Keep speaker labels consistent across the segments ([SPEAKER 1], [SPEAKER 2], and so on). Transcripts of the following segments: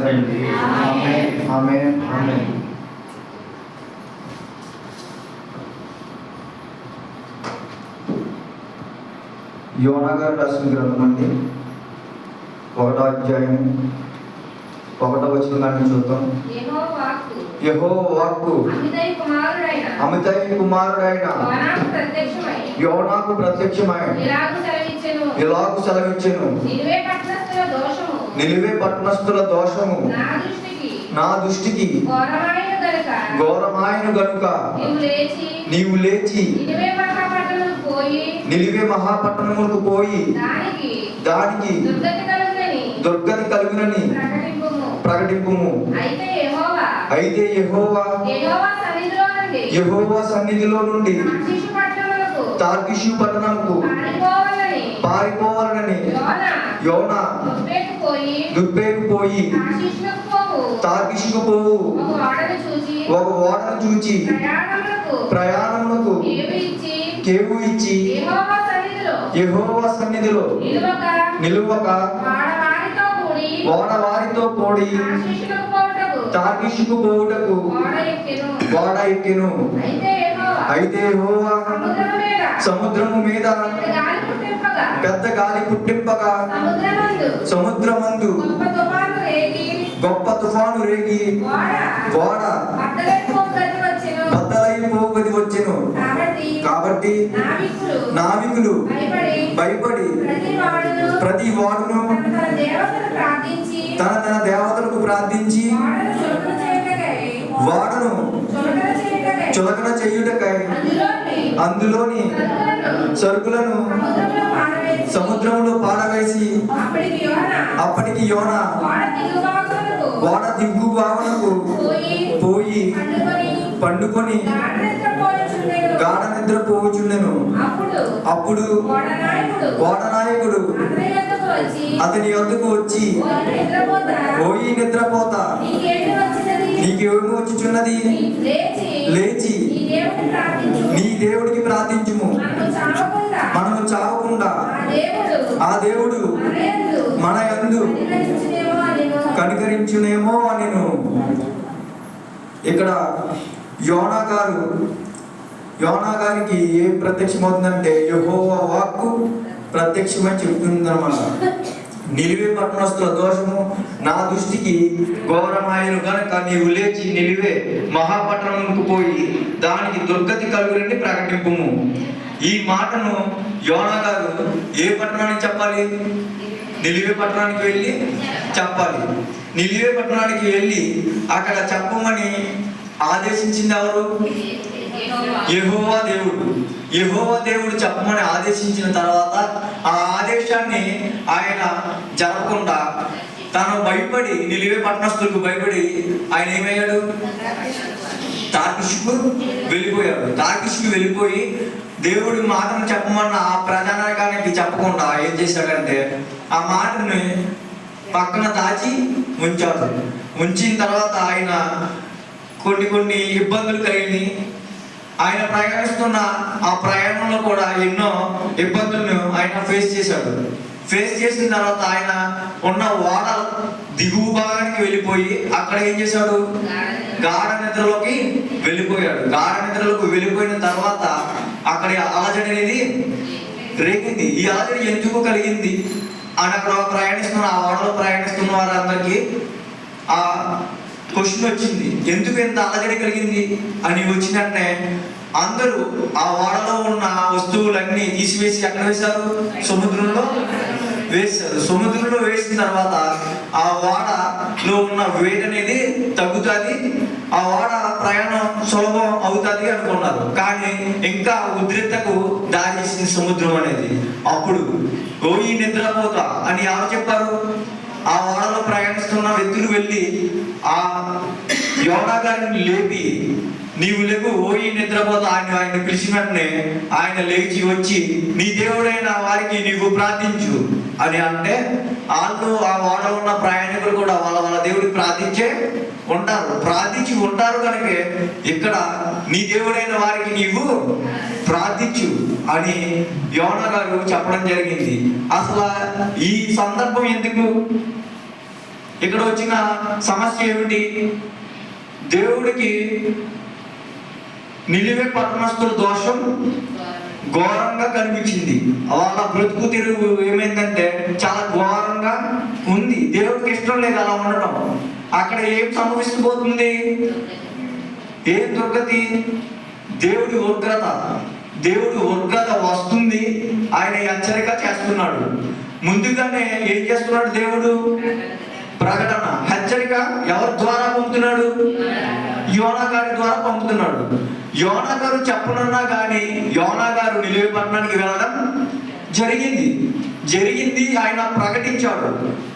[SPEAKER 1] తండ్రి. ఆమేన్, ఆమేన్, ఆమేన్. యోనా గారు రాసిన గ్రంథం అండి, 1వ అధ్యాయం 1వ వచనాన్ని చూద్దాం. యెహోవా వాక్కు అమితై కుమారుడైన యోనాకు ప్రత్యక్షమై ఇలాగు సెలవిచ్చెను. నినివే పట్టణస్థుల దోషము నా దృష్టికి ఘోరమాయను గనుక నీవు లేచి నినివే మహాపట్టణములకు పోయి దానికి దుర్గతి కలుగునని ప్రకటింపుము. అయితే యెహోవా సన్నిధిలో నుండి తార్షీషు పట్టణముకు పారిపోవాలని యోనా దుర్బేకు పోయి తార్షీషుకు పోవు ఒక ఓడను చూచి ప్రయాణమునకు కేవు ఇచ్చి యెహోవా సన్నిధిలో నిలువక ఓడ వారితో కూడి తార్షీషుకు పోవుటకు ఓడ ఎక్కెను. అయితే యెహోవా సముద్రము మీద పెద్ద గాలి పుట్టింపగా సముద్రమందు గొప్ప తుఫాను రేగి ఓడ బద్దలైపోగది వచ్చెను. కాబట్టి నావికులు భయపడి ప్రతి వాడును తన తన దేవతలకు ప్రార్థించి వాడను చులకన చేయుటకై అందులోని సరుకులను సముద్రంలో పారవేసి అప్పటికి యోనా ఓడ దిగ్గు భావనకు పోయి పండుకొని గాఢ నిద్రపోచుండెను. అప్పుడు ఓడ నాయకుడు అతని యొద్దకు వచ్చి, ఓయి నిద్రపోతా, నీకేమి వచ్చుచున్నది? లేచి నీ దేవుడికి ప్రార్థించుము, మనము చావకుండా ఆ దేవుడు మన యందు కనికరించునేమో అనెను. ఇక్కడ యోనా గారికి ఏం ప్రత్యక్షమవుతుందంటే యెహోవా వాక్కు ప్రత్యక్షమై చెప్తుందన్నమాట. నిలివే పట్టణస్థుల దోషము నా దృష్టికి ఘోరమాయను గనుక నీవు లేచి నిలివే మహాపట్టణముకు పోయి దానికి దుర్గతి కలుగునని ప్రకటింపుము. ఈ మాటను యోనా గారు ఏ పట్టణానికి చెప్పాలి? నిలివే పట్టణానికి వెళ్ళి చెప్పాలి. నిలివే పట్టణానికి వెళ్ళి అక్కడ చెప్పమని ఆదేశించింది ఎవరు? యెహోవా దేవుడు చెప్పమని ఆదేశించిన తర్వాత ఆ ఆదేశాన్ని ఆయన జరగకుండా తాను భయపడి నిలివే పట్టణస్థులకు భయపడి ఆయన ఏమయ్యాడు? తార్షీషుకు వెళ్ళిపోయాడు. తార్షీషుకు వెళ్ళిపోయి దేవుడి మాటను చెప్పమన్న ఆ ప్రజానీకానికి చెప్పకుండా ఏం చేశాడంటే ఆ మాటని పక్కన దాచి ఉంచాడు. ఉంచిన తర్వాత ఆయన కొన్ని ఇబ్బందులు కలిగి ఆయన ప్రయాణిస్తున్న ఆ ప్రయాణంలో కూడా ఎన్నో ఇబ్బందులను ఆయన ఫేస్ చేశాడు. ఫేస్ చేసిన తర్వాత ఆయన ఉన్న ఓడ దిగువ భాగానికి వెళ్ళిపోయి అక్కడ ఏం చేశాడు? గాఢ నిద్రలోకి వెళ్ళిపోయాడు. గాఢ నిద్రలోకి వెళ్ళిపోయిన తర్వాత అక్కడ అలజడి అనేది రేగింది. ఈ అలజడి ఎందుకు కలిగింది అని అక్కడ ప్రయాణిస్తున్న ఆ ఓడలో ప్రయాణిస్తున్న వారందరికీ ఆ క్వశ్చన్ వచ్చింది. ఎందుకు ఎంత అలజడి కలిగింది అని వచ్చినట్టే అందరూ ఆ ఓడలో ఉన్న వస్తువులన్నీ తీసివేసి ఎక్కడ వేశారు? సముద్రంలో వేశారు. సముద్రంలో వేసిన తర్వాత ఆ ఓడలో ఉన్న వేడి అనేది తగ్గుతుంది, ఆ ఓడ ప్రయాణం సులభం అవుతుంది అనుకున్నారు. కానీ ఇంకా ఉద్రిక్తకు దారి చేసింది సముద్రం అనేది. అప్పుడు ఓయి నిద్రపోతా అని ఎవరు చెప్పారు? ఆ ఓడలో ప్రయాణిస్తున్న వ్యక్తులు వెళ్ళి ఆ యోనా గారిని లేపి, నీవు లేవు, ఓయి నిద్రపోతా ఆయన పిలిచిన వెంటనే ఆయన లేచి వచ్చి నీ దేవుడైన వారికి నీవు ప్రార్థించు అని అంటే వాళ్ళు ఆ ఓడలో ఉన్న ప్రయాణికులు కూడా వాళ్ళ దేవుడికి ప్రార్థించి ఉంటారు కనుక ఇక్కడ నీ దేవుడైన వారికి నీవు ప్రార్థించు అని యోనా గారు చెప్పడం జరిగింది. అసలు ఈ సందర్భం ఎందుకు? ఇక్కడ వచ్చిన సమస్య ఏమిటి? దేవుడికి నిలివే పట్టణస్తుల దోషం ఘోరంగా కనిపించింది. వాళ్ళ బ్రతుకు తిరుగు ఏమైందంటే చాలా ఘోరంగా ఉంది. దేవుడికి ఇష్టం లేదు అలా ఉండటం. అక్కడ ఏం సంభవిస్తబోతుంది? ఏం దుర్గతి? దేవుడి ఉగ్రత. దేవుడి ఉగ్రత వస్తుంది. ఆయన హెచ్చరిక చేస్తున్నాడు. ముందుగానే ఏం చేస్తున్నాడు దేవుడు? ప్రకటన, హెచ్చరిక ఎవరి ద్వారా పంపుతున్నాడు? యోనా గారి ద్వారా పంపుతున్నాడు. యోనా గారు చెప్పనున్నా కానీ యోనా గారు నిలివే పట్టణానికి వెళ్ళడం జరిగింది. ఆయన ప్రకటించాడు.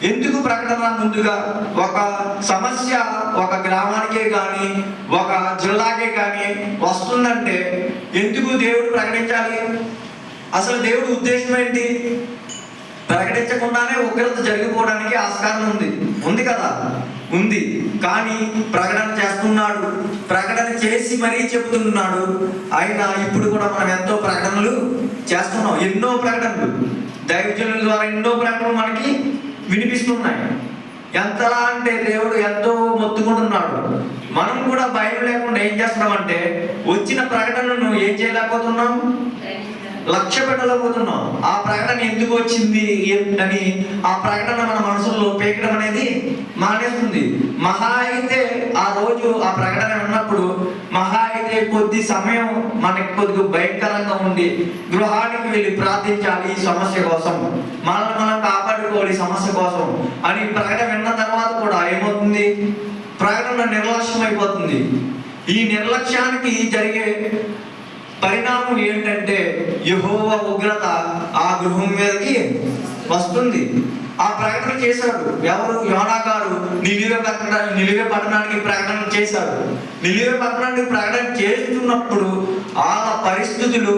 [SPEAKER 1] ఎందుకు ప్రకటన? ముందుగా ఒక సమస్య ఒక గ్రామానికే కానీ ఒక జిల్లాకే కానీ వస్తుందంటే ఎందుకు దేవుడు ప్రకటించాలి? అసలు దేవుడి ఉద్దేశం ఏంటి? ప్రకటించకుండానే ఉగ్రత జరిగిపోవడానికి ఆస్కారం ఉంది కదా, ఉంది. కానీ ప్రకటన చేస్తున్నాడు. ప్రకటన చేసి మరీ చెబుతున్నాడు. ఆయన ఇప్పుడు కూడా మనం ఎంతో ప్రకటనలు చేస్తున్నాం. ఎన్నో ప్రకటనలు దైవజనుల ద్వారా ఎన్నో ప్రకటనలు మనకి వినిపిస్తున్నాయి. ఎంతలా అంటే దేవుడు ఎంతో మొత్తుకుంటున్నాడు. మనం కూడా భయం లేకుండా ఏం చేస్తున్నామంటే వచ్చిన ప్రకటనను ఏం చేయలేకపోతున్నాం? లక్ష్య పెట్టలేకపోతున్నాం. ఆ ప్రకటన ఎందుకు వచ్చింది అని ఆ ప్రకటన మన మనసుల్లో పేకడం అనేది మానేస్తుంది. మహా అయితే ఆ రోజు ఆ ప్రకటన ఉన్నప్పుడు మహా అయితే కొద్ది సమయం మనకి కొద్దిగా భయంకరంగా ఉండి గృహానికి వెళ్ళి ప్రార్థించాలి ఈ సమస్య కోసం, మనల్ని మనం కాపాడుకోవాలి ఈ సమస్య కోసం అని ప్రకటన విన్న తర్వాత కూడా ఏమవుతుంది? ప్రకటన నిర్లక్ష్యం అయిపోతుంది. ఈ నిర్లక్ష్యానికి జరిగే పరిణామం ఏంటంటే యెహోవా ఉగ్రత ఆ గృహం మీదకి వస్తుంది. ఆ ప్రకటన చేశాడు ఎవరు? యోనా గారు నిలివే పట్టణానికి ప్రకటన చేశాడు. నిలివే పట్టణానికి ప్రకటన చేస్తున్నప్పుడు ఆ పరిస్థితులు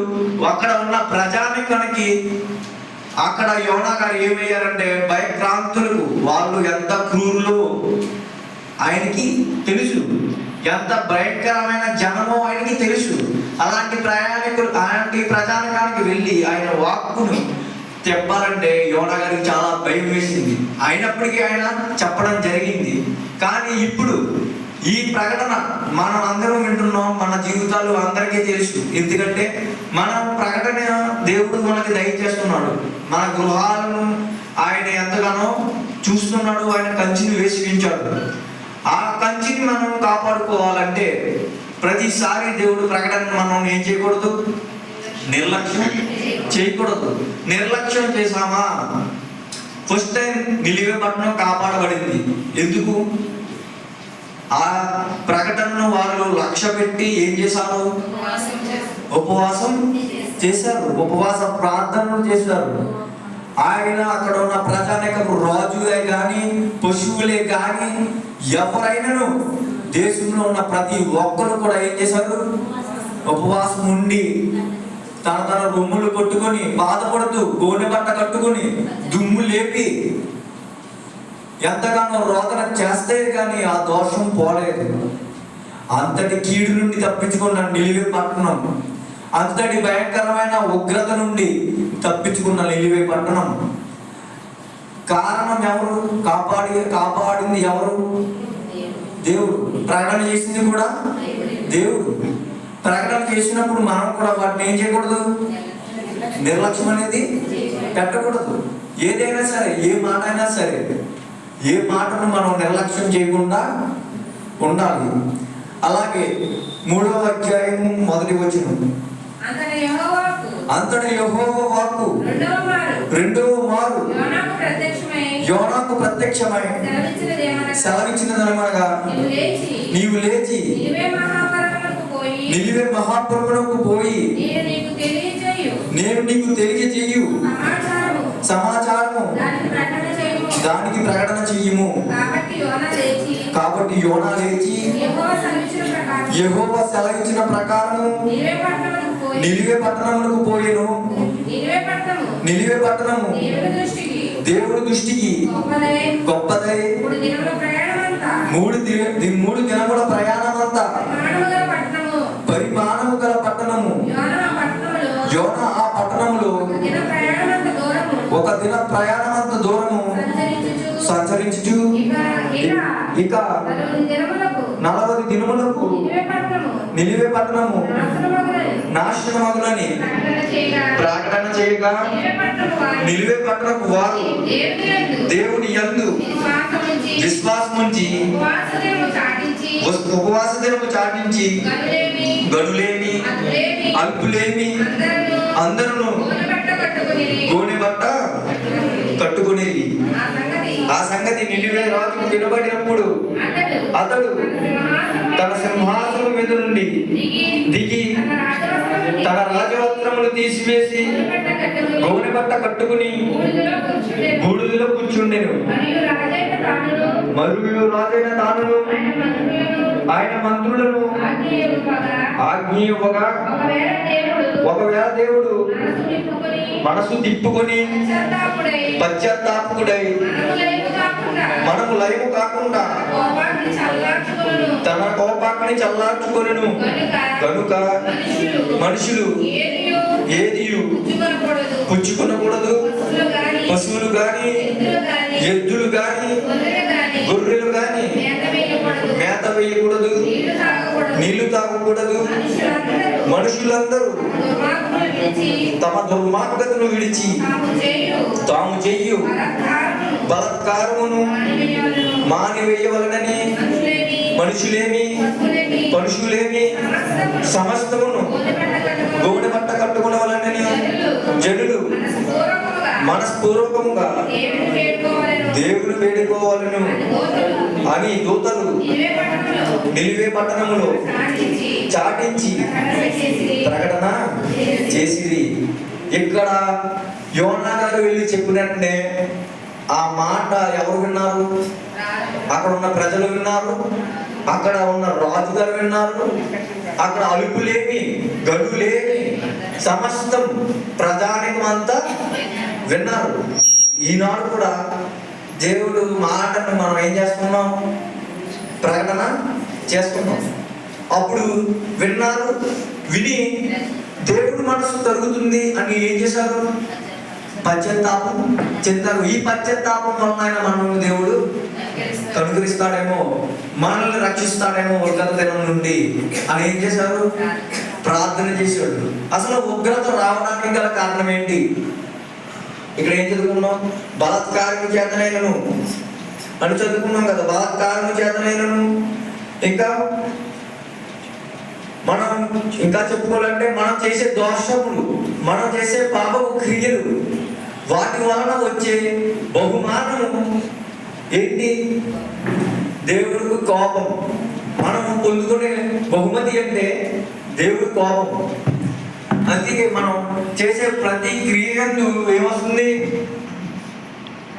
[SPEAKER 1] అక్కడ ఉన్న ప్రజానికానికి అక్కడ యోనా గారు ఏమయ్యారంటే భయక్రాంతులకు. వాళ్ళు ఎంత క్రూరులు ఆయనకి తెలుసు, ఎంత భయంకరమైన జనమో ఆయనకి తెలుసు. అలాంటి ప్రజానికానికి వెళ్ళి ఆయన వాక్కును చెప్పాలంటే యోనా గారికి చాలా భయం వేసింది. అయినప్పటికీ ఆయన చెప్పడం జరిగింది. కానీ ఇప్పుడు ఈ ప్రకటన మనం అందరం వింటున్నాం. మన జీవితాలు అందరికీ తెలుసు. ఎందుకంటే మనం ప్రకటన దేవుడు మనకి దయచేస్తున్నాడు. మన గృహాలను ఆయన ఎంతగానో చూస్తున్నాడు. ఆయన కంచిని వేసి ఉంచాడు. ఆ కంచిని మనం కాపాడుకోవాలంటే ప్రతిసారి దేవుడు ప్రకటన మనం ఏం చేయకూడదు? నిర్లక్ష్యం చేయకూడదు. నిర్లక్ష్యం చేసామా? ఫస్ట్ టైం నిలివే పట్టణం కాపాడబడింది. ఎందుకు? ఆ ప్రకటనను వాళ్ళు లక్ష్య పెట్టి ఏం చేశారు? ఉపవాసం చేశారు. ఉపవాస ప్రార్థనలు చేశారు. ఆయన అక్కడ ఉన్న ప్రజానికము రాజులే కానీ పశువులే కానీ ఎవరైనాను దేశంలో ఉన్న ప్రతి ఒక్కరు కూడా ఏం చేశారు? ఉపవాసం ఉండి తన రొమ్ములు కొట్టుకొని బాధపడుతూ గోనె బట్ట కట్టుకొని దుమ్ము లేపి ఎంతగానో రోదన చేస్తే కానీ ఆ దోషం పోలేదు. అంతటి కీడు నుండి తప్పించుకున్న నిలివే పట్టణం, అంతటి భయంకరమైన ఉగ్రత నుండి తప్పించుకున్న నిలివే పట్టణం. కారణం ఎవరు? కాపాడింది ఎవరు? దేవుడు. ప్రకటన చేసింది కూడా దేవుడు. ప్రకటన చేసినప్పుడు మనం కూడా వాటిని ఏం చేయకూడదు? నిర్లక్ష్యం అనేది పెట్టకూడదు. ఏదైనా సరే, ఏ మాట అయినా సరే, ఏ మాటను మనం నిర్లక్ష్యం చేయకుండా ఉండాలి. అలాగే 3వ అధ్యాయం 1వ వచనం, అంతటి యెహోవా వాక్కు రెండవ మారు యోనాకు ప్రత్యక్షమై సెలవిచ్చినదనగా, నీవు లేచి నిలివే మహాపర్వతమునకు పోయి నేను నీకు తెలియజేయు సమాచారము దానికి ప్రకటన చెయ్యము. కాబట్టి యోనా లేచి యెహోవా సెలవిచ్చిన ప్రకారము నిలివే పట్టణమునకు పోయెను. నిలివే పట్టణము దేవుడి దృష్టికి గొప్పదై 3 దినముల ప్రయాణమంతా పరిమాణము గల పట్టణము. యోనా ఆ పట్టణములో ఒక దిన ప్రయాణమంత దూరము సంచరించుచు ఇక 40 దినములకు నినివే పట్టణము నాశనమగునని ప్రకటన చేయగా నినివే పట్టణపు వారు దేవుని యందు విశ్వాసముంచి ఉపవాస దినము చాటించి గనులేమి అల్పులేమి అందరూ గోనె బట్ట కట్టుకునేది. ఆ సంగతి నినివే రాజుకు వినబడినప్పుడు అతడు తన సింహాసనం మీద నుండి దిగి తన రాజవస్త్రములు తీసివేసి గోనె బట్ట కట్టుకుని బూడిదలో కూర్చుండెను. మరియు రాజైన తానును ఆయన మంత్రులను ఆజ్ఞ ఇవ్వగా ఒకవేళ దేవుడు మనసు తిప్పుకొని పశ్చాత్తాపకుడై మనము లయము కాకుండా తన కోపాన్ని చల్లార్చుకొనును కనుక మనుషులు ఏది పుచ్చుకొనకూడదు. పశువులు గాని ఎద్దులు గాని గొర్రెలు గాని మేత వేయకూడదు, నీళ్లు తాగకూడదు. మనుషులందరూ తమ దుర్మార్గతను విడిచి తాము చెయ్యు బలత్కారమును మానివేయవలనని మనుషులేమి పశువులేమి సమస్తమును గోనె బట్ట కట్టుకునవలనని జనులు మనస్పూర్వకముగా దేవుని వేడుకోవాలను అని దూతలు నినివే పట్టణములో చాటించి ప్రకటన చేసిరి. ఇక్కడ యోనా గారు వెళ్ళి చెప్పినట్టే ఆ మాట ఎవరు విన్నారు? అక్కడ ఉన్న ప్రజలు విన్నారు, అక్కడ ఉన్న రాజు గారు విన్నారు, అక్కడ అలుపులేమి గడులేమి సమస్తం ప్రజానికం అంతా విన్నారు. ఈనాడు కూడా దేవుడు మాటను మనం ఏం చేస్తున్నాం? ప్రకటన చేస్తున్నాం. అప్పుడు విన్నారు, విని దేవుడు మనసు తరుగుతుంది అని ఏం చేశారు? పశ్చాత్తాపం చెందారు. ఈ పశ్చాత్తాపం వలన ఆయన మనల్ని దేవుడు కనుగరిస్తాడేమో, మనల్ని రక్షిస్తాడేమో ఉగ్రత దినం నుండి అని ఏం చేశారు? ప్రార్థన చేశాడు. అసలు ఉగ్రత రావడానికి గల కారణం ఏంటి? ఇక్కడ ఏం చదువుకున్నాం? బలాత్కారం చేతనైనను అని చదువుకున్నాం కదా. బలాత్కారం చేతనైనను ఇంకా మనం ఇంకా చెప్పుకోవాలంటే మనం చేసే దోషములు, మనం చేసే పాపపు క్రియలు, వాటి వలన వచ్చే బహుమానము ఏంటి? దేవుడికి కోపం. మనం పొందుకునే బహుమతి అంటే దేవుడి కోపం. అందుకే మనం చేసే ప్రతి క్రియకు ఏమొస్తుంది?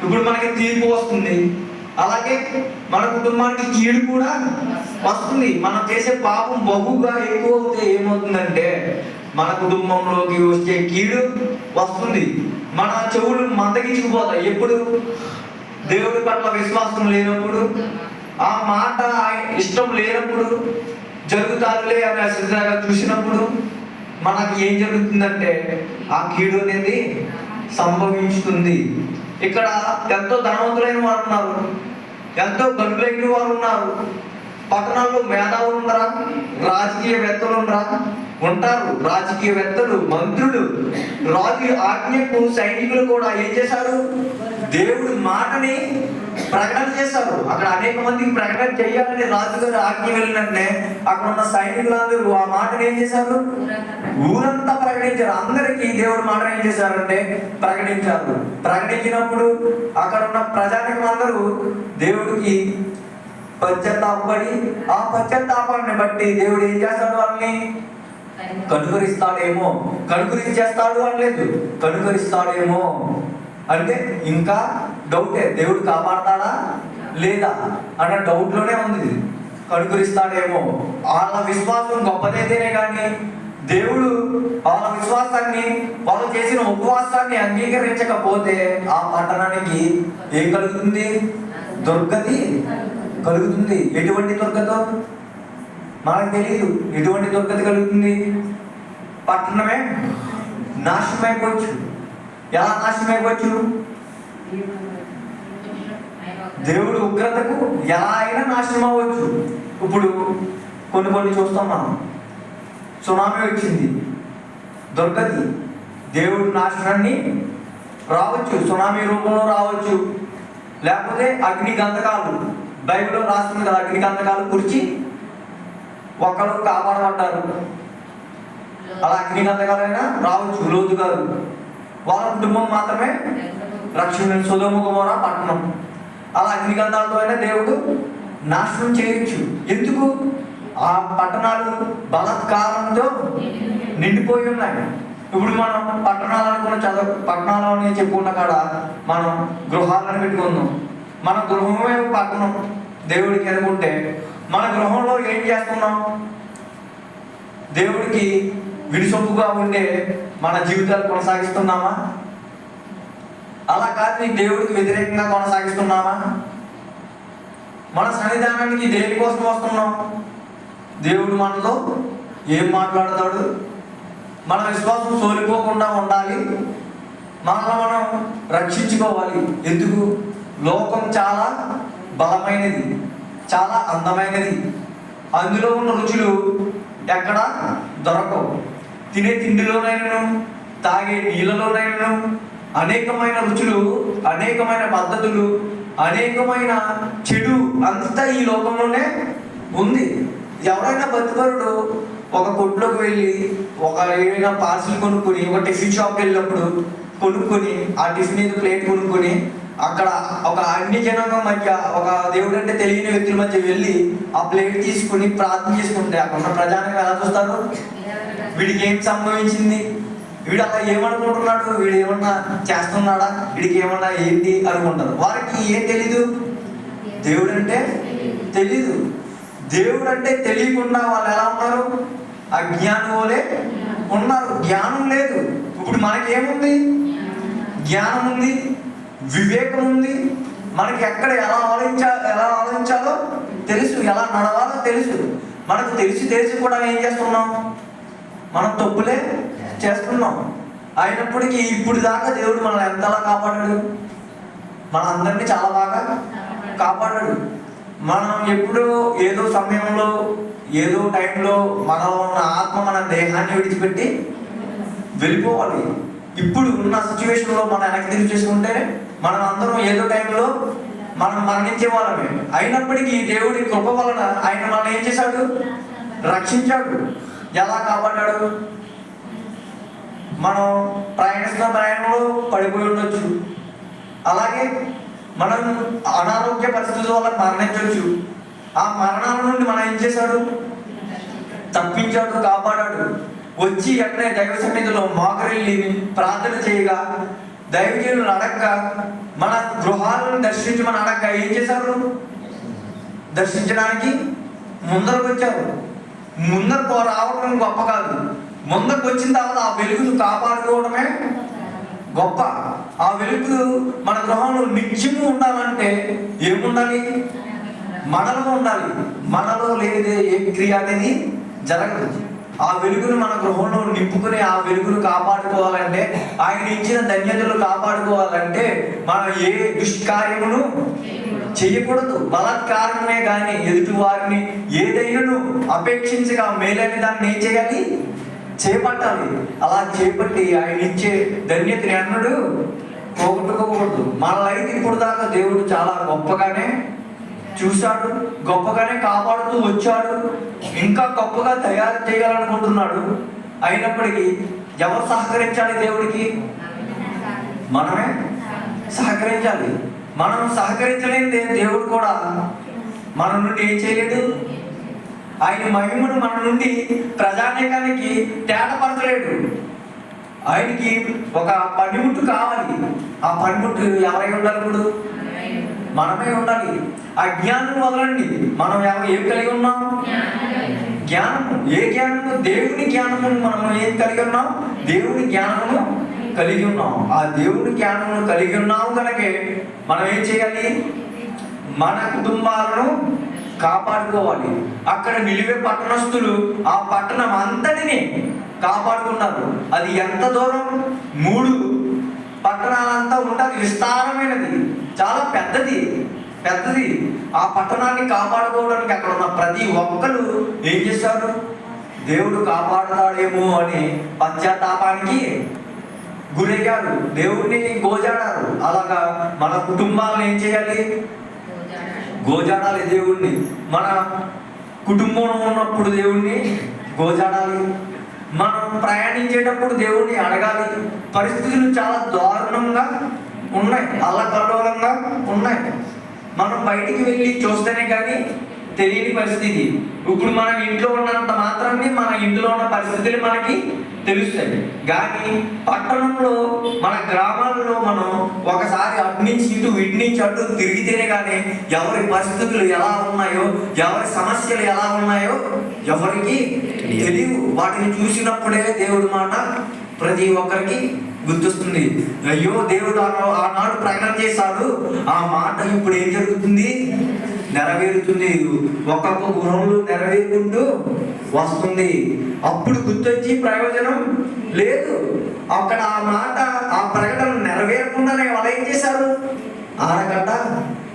[SPEAKER 1] ఇప్పుడు మనకి తీర్పు వస్తుంది, అలాగే మన కుటుంబానికి కీడు కూడా వస్తుంది. మనం చేసే పాపం బహుగా ఎక్కువ అవుతే ఏమవుతుందంటే మన కుటుంబంలోకి వచ్చే కీడు వస్తుంది. మన చెవులు మందగించుకుపోతాయి. ఎప్పుడు? దేవుడి పట్ల విశ్వాసం లేనప్పుడు, ఆ మాట ఇష్టం లేనప్పుడు, జరుగుతారులే అని అశ్రద్ధగా చూసినప్పుడు మనకి ఏం జరుగుతుందంటే ఆ కీడు అనేది సంభవించుతుంది. ఇక్కడ ఎంతో ధనవంతులైన వారు ఉన్నారు, ఎంతో గనులైన వారు ఉన్నారు. పట్టణాల్లో మేధావులు ఉన్నారా? రాజకీయవేత్తలు ఉన్నారా? ఉంటారు. రాజకీయవేత్తలు, మంత్రులు, రాజు ఆజ్ఞకు సైనికులు కూడా ఏం చేశారు? దేవుడి మాటని ప్రకటన చేశారు. అక్కడ అనేక మందికి ప్రకటన చేయాలని రాజుగారు ఆజ్ఞ వెళ్ళినట్టే అక్కడ ఉన్న సైనికులందరూ ఆ మాటను ఏం చేశారు? ఊరంతా ప్రకటించారు. అందరికీ దేవుడి మాటను ఏం చేశారంటే ప్రకటించారు. ప్రకటించినప్పుడు అక్కడ ఉన్న ప్రజానికం అందరూ దేవుడికి పశ్చాత్తాపడి, ఆ పశ్చాత్తాపాన్ని బట్టి దేవుడు ఏం చేస్తాడు? వాళ్ళని కనుగరిస్తాడేమో. కనుగరించేస్తాడు అనలేదు, కనుగరిస్తాడేమో అంటే ఇంకా డౌటే. దేవుడు కాపాడతాడా లేదా అన్న డౌట్ లోనే ఉంది. కనుగరిస్తాడేమో. వాళ్ళ విశ్వాసం గొప్పదైతేనే కానీ దేవుడు వాళ్ళ విశ్వాసాన్ని, వాళ్ళు చేసిన ఉపవాసాన్ని అంగీకరించకపోతే ఆ పట్టణానికి ఏం కలుగుతుంది? దుర్గతి కలుగుతుంది. ఎటువంటి దుర్గత మనకు తెలియదు. ఎటువంటి దుర్గతి కలుగుతుంది? పట్టణమే నాశనమైపోవచ్చు. ఎలా నాశనం అయిపోవచ్చు? దేవుడు ఉగ్రతకు ఎలా అయినా నాశనం అవ్వచ్చు. ఇప్పుడు కొన్ని చూస్తాం మనం. సునామీ వచ్చింది, దొరకది. దేవుడి నాశనాన్ని రావచ్చు, సునామీ రూపంలో రావచ్చు. లేకపోతే అగ్ని గంధకాలు, బైబిల్లో రాస్తుంది కదా, అగ్ని గంధకాలు కురిచి ఒకరు కాపాడబడ్డారు. అలా అగ్ని గంధకాలైనా రావచ్చు. లోతు గారు వాళ్ళ కుటుంబం మాత్రమే రక్షణ, సొదొమ గొమొర్రా పట్టణం. అలా అగ్ని గంధాలతో అయినా దేవుడు నాశనం చేయొచ్చు. ఎందుకు? ఆ పట్టణాలు బలత్కారంతో నిండిపోయి ఉన్నాయి. ఇప్పుడు మనం పట్టణాలు అనుకున్న పట్టణాలు అని చెప్పుకున్న కాడ మనం గృహాలను పెట్టుకుందాం. మన గృహమే పట్టణం దేవుడికి అనుకుంటే, మన గృహంలో ఏం చేస్తున్నాం? దేవుడికి విడిసొప్పుగా ఉండే మన జీవితాలు కొనసాగిస్తున్నామా? అలా కాదు, దేవుడికి వ్యతిరేకంగా కొనసాగిస్తున్నామా? మన సన్నిధానానికి దేనికోసం వస్తున్నాం? దేవుడు మనతో ఏం మాట్లాడతాడు? మన విశ్వాసం సోలిపోకుండా ఉండాలి, మనల్ని మనం రక్షించుకోవాలి. ఎందుకు? లోకం చాలా బలమైనది, చాలా అందమైనది. అందులో ఉన్న రుచులు ఎక్కడ దొరకవు. తినే తిండిలోనైనా, తాగే నీళ్ళలోనైనా అనేకమైన రుచులు, అనేకమైన పద్ధతులు, అనేకమైన చెడు అంతా ఈ లోకంలోనే ఉంది. ఎవరైనా బతిపరుడు ఒక కొట్లోకి వెళ్ళి ఒక ఏదైనా పార్సిల్ కొనుక్కొని, ఒక టిఫిన్ షాప్కి వెళ్ళినప్పుడు కొనుక్కొని, ఆ టిఫిన్ ఏదో ప్లేట్ కొనుక్కొని అక్కడ ఒక అన్ని జనాంగం మధ్య, ఒక దేవుడు అంటే తెలియని వ్యక్తుల మధ్య వెళ్ళి ఆ ప్లేట్ తీసుకుని ప్రార్థన చేసుకుంటే అక్కడ ఉన్న ప్రజానికి ఎలా చూస్తారు? వీడికి ఏం సంభవించింది? వీడు అలా ఏమనుకుంటున్నాడు? వీడు ఏమన్నా చేస్తున్నాడా? వీడికి ఏమన్నా ఏంటి అనుకుంటారు. వారికి ఏం తెలీదు? దేవుడు అంటే తెలీదు. దేవుడు అంటే తెలియకుండా వాళ్ళు ఎలా ఉన్నారు? అజ్ఞానం వలె ఉన్నారు. జ్ఞానం లేదు. ఇప్పుడు మనకేముంది? జ్ఞానం ఉంది, వివేకం ఉంది. మనకి ఎక్కడ ఎలా ఆలోచించాలో తెలుసు, ఎలా నడవాలో తెలుసు. మనకు తెలిసి కూడా ఏం చేస్తున్నాం? మనం తప్పులే చేస్తున్నాం. అయినప్పటికీ ఇప్పుడు దాకా దేవుడు మనల్ని ఎంతలా కాపాడాడు? మన అందరినీ చాలా బాగా కాపాడాడు. మనం ఎప్పుడో ఏదో సమయంలో, ఏదో టైంలో మనలో ఉన్న ఆత్మ మన దేహాన్ని విడిచిపెట్టి వెళ్ళిపోవాలి. ఇప్పుడు ఉన్న సిచ్యువేషన్లో మనం వెనక్కి తిరిగి చేసుకుంటే మనం అందరం ఏదో టైంలో మనం మరణించే వాళ్ళమే. అయినప్పటికీ దేవుడి కృప వలన ఆయన మనల్ని ఏం చేశాడు? రక్షించాడు. ఎలా కాపాడాడు? మనం ప్రయాణిస్తున్న ప్రయాణంలో పడిపోయి ఉండొచ్చు. అలాగే మనం అనారోగ్య పరిస్థితుల వల్ల మరణించవచ్చు. ఆ మరణాల నుండి మనం ఏం చేశాడు? తప్పించాడు, కాపాడాడు. వచ్చి ఎక్కడే దైవ సన్నిధిలో మోకరిల్లి ప్రార్థన చేయగా, దైవజనులను అడగ, మన గృహాలను దర్శించమని అడగ ఏం చేశారు? దర్శించడానికి ముందరకు వచ్చారు. ముందరకు రావడం గొప్ప కాదు, ముందరకు వచ్చిన తర్వాత ఆ వెలుగును కాపాడుకోవడమే గొప్ప. ఆ వెలుగు మన గృహంలో నిత్యము ఉండాలంటే ఏముండాలి? మనలో ఉండాలి. మనలో లేదే ఏ క్రియ అనేది జరగదు. ఆ వెలుగును మన గృహంలో నింపుకుని ఆ వెలుగును కాపాడుకోవాలంటే, ఆయన ఇచ్చిన ధన్యతలు కాపాడుకోవాలంటే మనం ఏ దుష్కార్యమును చేయకూడదు. బలాత్కారమే కానీ ఎదుటి వారిని ఏదైనా అపేక్షించగా మేలైన దాన్ని ఏం చేయాలి? చేపట్టాలి. అలా చేపట్టి ఆయన ఇచ్చే ధన్యతని అన్నడు పోగొట్టుకోకూడదు. మన లైఫ్ ఇప్పుడు దాకా దేవుడు చాలా గొప్పగానే చూశాడు, గొప్పగానే కాపాడుతూ వచ్చాడు. ఇంకా గొప్పగా తయారు చేయాలనుకుంటున్నాడు. అయినప్పటికీ ఎవరు సహకరించాలి దేవుడికి? మనమే సహకరించాలి. మనం సహకరించలేదే దేవుడు కూడా మన నుండి ఏం చేయలేడు. ఆయన మహిమను మన నుండి ప్రజానీకానికి తేటపరచలేడు. ఆయనకి ఒక పనిముట్టు కావాలి. ఆ పనిముట్టు ఎవరై ఉండాలి? ఇప్పుడు మనమే ఉండాలి. ఆ జ్ఞానం వదలండి. మనం ఏం కలిగి ఉన్నాం? జ్ఞానము. ఏ జ్ఞానము? దేవుని జ్ఞానము. మనం ఏం కలిగి ఉన్నాం? దేవుని జ్ఞానమును కలిగి ఉన్నాం. ఆ దేవుని జ్ఞానమును కలిగి ఉన్నాము కనుకే మనం ఏం చేయాలి? మన కుటుంబాలను కాపాడుకోవాలి. అక్కడ నిలివే పట్టణస్తులు ఆ పట్టణం అంతటిని కాపాడుకున్నారు. అది ఎంత దూరం? 3 పట్టణాలంతా ఉండాలి, విస్తారమైనది, చాలా పెద్దది. ఆ పట్టణాన్ని కాపాడుకోవడానికి అక్కడ ఉన్న ప్రతి ఒక్కరు ఏం చేశారు? దేవుడు కాపాడుతాడేమో అని పశ్చాత్తాపానికి గురయ్యారు, దేవుడిని గోజాడారు. అలాగా మన కుటుంబాలను ఏం చేయాలి? గోజాడాలి దేవుణ్ణి. మన కుటుంబంలో ఉన్నప్పుడు దేవుణ్ణి గోజాడాలి. మనం ప్రయాణించేటప్పుడు దేవుణ్ణి అడగాలి. పరిస్థితులు చాలా దారుణంగా ఉన్నాయి, అల్లకల్లోలంగా ఉన్నాయి. మనం బయటికి వెళ్ళి చూస్తేనే కానీ తెలియని పరిస్థితి. ఇప్పుడు మనం ఇంట్లో ఉన్నంత మాత్రాన్ని మన ఇంట్లో ఉన్న పరిస్థితులు మనకి తెలుస్తాయి. కానీ పట్టణంలో, మన గ్రామాల్లో మనం ఒకసారి అటు నుంచి ఇటు, ఇటు నుంచి అటు తిరిగితేనే కానీ ఎవరి పరిస్థితులు ఎలా ఉన్నాయో, ఎవరి సమస్యలు ఎలా ఉన్నాయో ఎవరికి తెలియవు. వాటిని చూసినప్పుడే దేవుడి మాట ప్రతి ఒక్కరికి గుర్తొస్తుంది. అయ్యో, దేవుడు ఆనాడు ప్రకటన చేశాడు, ఆ మాట ఇప్పుడు ఏం జరుగుతుంది? నెరవేరుతుంది. ఒక్కొక్క గృహంలో నెరవేరుకుంటూ వస్తుంది. అప్పుడు గుర్తొచ్చి ప్రయోజనం లేదు. అక్కడ ఆ మాట, ఆ ప్రకటన నెరవేరకుండానే వాళ్ళు ఏం చేశారు? ఆనకట్ట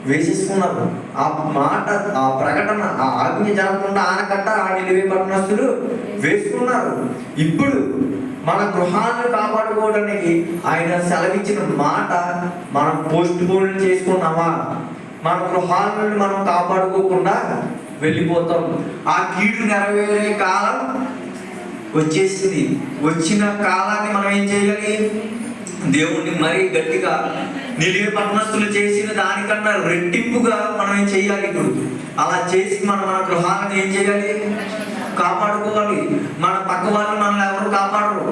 [SPEAKER 1] వేసేసుకున్నారు. ఆ మాట, ఆ ప్రకటన, ఆ ఆజ్ఞ జరగకుండా ఆనకట్ట ఆ నిలివే పట్టణస్తులు వేసుకున్నారు. ఇప్పుడు మన గృహాలను కాపాడుకోవడానికి ఆయన సెలవిచ్చిన మాట మనం పోస్ట్ పోన్ చేసుకున్నామా? మన గృహాలను మనం కాపాడుకోకుండా వెళ్ళిపోతాం. ఆ కీడు నెరవేరే కాలం వచ్చేసింది. వచ్చిన కాలాన్ని మనం ఏం చేయాలి? దేవుణ్ణి మరీ గట్టిగా నిలివే పట్టణస్తులు చేసిన దానికన్నా రెట్టింపుగా మనం ఏం చేయాలి? ఇప్పుడు అలా చేసి మన గృహాలను ఏం చేయాలి? కాపాడుకోవాలి. మన పక్క వాళ్ళు మనల్ని ఎవరు కాపాడరు.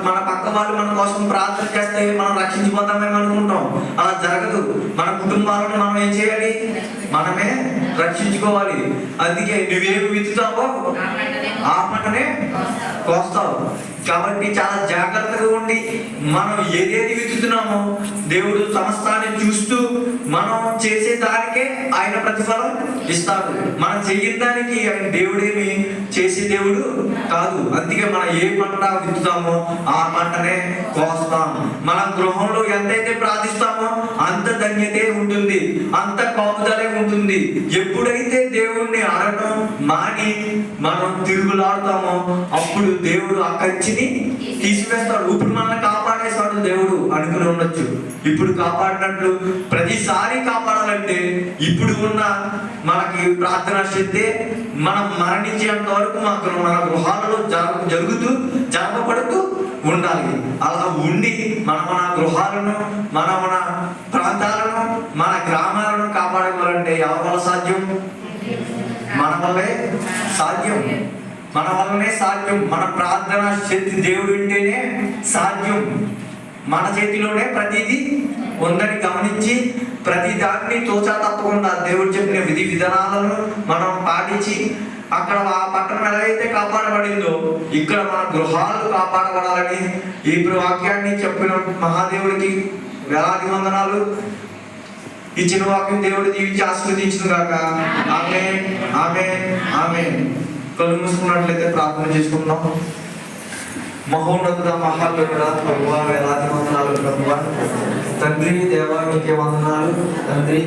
[SPEAKER 1] మన పక్క వాళ్ళు మన కోసం ప్రార్థన చేస్తే మనం రక్షించిపోతామేమో అనుకుంటాం. అలా జరగదు. మన కుటుంబాలను మనం ఏం చేయాలి? మనమే రక్షించుకోవాలి. అందుకే నువ్వేమి విత్తుతావో ఆ పంటనే కోస్తావు. కాబట్టి చాలా జాగ్రత్తగా ఉండి మనం ఏదేది విత్తుతున్నామో దేవుడు సమస్తాన్ని చూస్తూ మనం చేసే దానికే ఆయన ప్రతిఫలం ఇస్తాడు. మనం చేయని దానికి ఆయన దేవుడేమి చేసే దేవుడు కాదు. అందుకే మనం ఏ పంట విత్తుతామో ఆ పంటనే కోస్తాం. మన గృహంలో ఎంతైతే ప్రార్థిస్తామో అంత ధన్యతే ఉంటుంది, అంత కాపుదలే ఉంటుంది. ఎప్పుడైతే దేవుణ్ణి అడగడం మాని మనం తిరుగులాడుతామో అప్పుడు దేవుడు ఆ కంచిని తీసివేస్తాడు. ఇప్పుడు మనల్ని కాపాడేస్తాడు దేవుడు అనుకుని ఉండొచ్చు. ఇప్పుడు కాపాడినట్లు ప్రతిసారి కాపాడాలంటే ఇప్పుడు ఉన్న మనకి ప్రార్థన శక్తి మనం మరణించేంత వరకు మన గృహాలలో జరపబడుతూ ఉండాలి. అలా ఉండి మన గృహాలను, మన ప్రాంతాలను, మన గ్రామాలను కాపాడుకోవాలంటే ఎవరి వల్ల సాధ్యం? మన వల్లే సాధ్యం. మన వల్లనే సాధ్యం. మన ప్రార్థన శక్తి దేవుడు ఉంటేనే సాధ్యం. మన చేతిలోనే ప్రతిదీ ఉందని గమనించి ప్రతి దాన్ని తోచా తప్పకుండా దేవుడు చెప్పిన విధి విధానాలను మనం పాటించి అక్కడ ఆ పట్టణం ఎలా అయితే కాపాడబడిందో ఇక్కడ మన గృహాలు కాపాడబడాలని ఈ వాక్యాన్ని చెప్పిన మహాదేవుడికి వేలాది వందనాలు. ఇచ్చిన వాక్యం దేవుడు దీవించి ఆశీర్వదించును గాక. ఆమేన్, ఆమేన్, ఆమేన్. కళ్ళు మూసుకున్నట్లయితే ప్రార్థన చేసుకుందాం. మహోన్నతుడ, మహాగణుడా ప్రభువా, వేలాది వందనాలు ప్రభువా. తండ్రి, దేవా నీకే వందనాలు తండ్రి.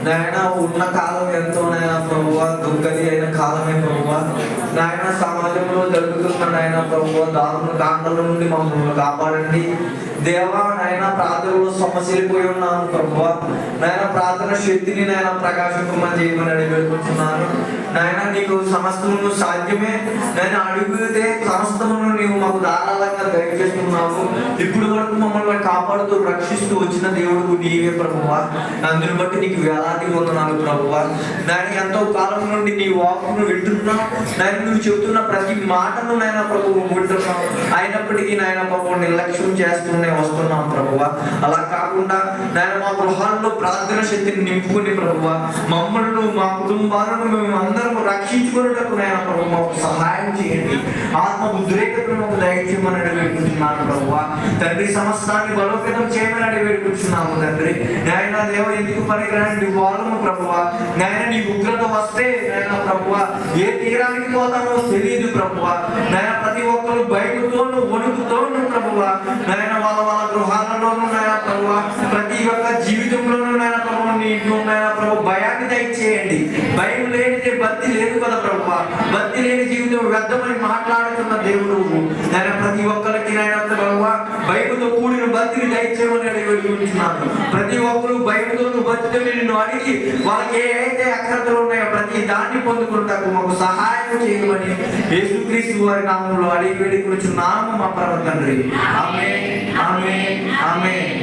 [SPEAKER 1] నాయన ఉన్న కాలం ఎంతో నాయన ప్రభువా, దుఃఖది అయిన కాలమే ప్రభువా. నాయన సమాజంలో జరుగుతున్న నాయన ప్రభువా దారుణ కాండల నుండి మమ్మల్ని కాపాడండి దేవా. నాయన ప్రార్థనలో సమస్యలిపోయి ఉన్నాము ప్రభువా. నాయన ప్రార్థన శక్తిని నాయన ప్రకాశింపమని చేయమని అడిగిపోతున్నాను. నాయన నీకు సమస్తము సాధ్యమే. నేను అడిగితే సమస్తమును నీవు మాకు ధారాళంగా దయచేస్తున్నావు. ఇప్పుడు వరకు మమ్మల్ని కాపాడుతూ రక్షిస్తూ వచ్చిన దేవుడు నీవే ప్రభువా. అందుని బట్టి నీకు వేలాది వందనాలు ప్రభువా. నాయన ఎంతో కాలం నుండి నీ వాక్కును వింటున్నావు. నాయన నువ్వు చెబుతున్న ప్రతి మాటను నాయన ప్రభువు వింటున్నావు. అయినప్పటికీ నాయన ప్రభువు నిర్లక్ష్యం చేస్తూనే వస్తున్నాం ప్రభువా. అలా కాకుండా నాయన మా గృహాల్లో ప్రార్థన శక్తిని నింపుకుని ప్రభువా మమ్మల్ని, మా కుటుంబాలను మేము అందరం రక్షించుకునేటప్పుడు నాయన ప్రభు మాకు సహాయం చేయండి. ఆత్మ ఉద్రేకతను మాకు దయచేయమని అడిగిపెట్టుకుంటున్నాను ప్రభువా. తండ్రి, సమస్తాన్ని బలోపేతం చేయమని అడిగిపెట్టుకుంటున్నాము తండ్రి. నాయన దేవ ఎందుకు పనికిరాని వాళ్ళము ప్రభువా. నాయన నీ ఉగ్రత వస్తే నాయన ప్రభువా ఏ తీరానికి పోతామో తెలియదు ప్రభువా. నాయన ప్రతి ఒక్కరు భయముతోను వణుకుతోను ప్రభువా నాయన వాళ్ళ వాళ్ళ గృహాలలోనూ నాయన ప్రభు, ప్రతి ఒక్క జీవితంలోనూ నాయన ప్రభు నీ ఇంట్లో నాయన ప్రభు భయాన్ని దయచేయండి. భయం లేనిదే భక్తి లేదు కదా ప్రభు. భక్తి లేని జీవితం వ్యర్థమని మాట్లాడుతున్న దేవుడు నాయన ప్రతి ఒక్కరికి నాయన ప్రభు భయముతో కూడిన భక్తిని దయచేయమని అడిగిస్తున్నాను. ప్రతి ఒక్కరు భయముతో భక్తితో నిన్ను అడిగి వాళ్ళకి ఏదైతే అక్షరతలు ఉన్నాయో ప్రతి దాన్ని పొందుకుంటాకు మాకు సహాయం చేయమని యేసుక్రీస్తు వారి నామంలో అడిగి వేడుకొనుచున్నాము మా పరమ తండ్రి. ఆమేన్, ఆమేన్, ఆమేన్.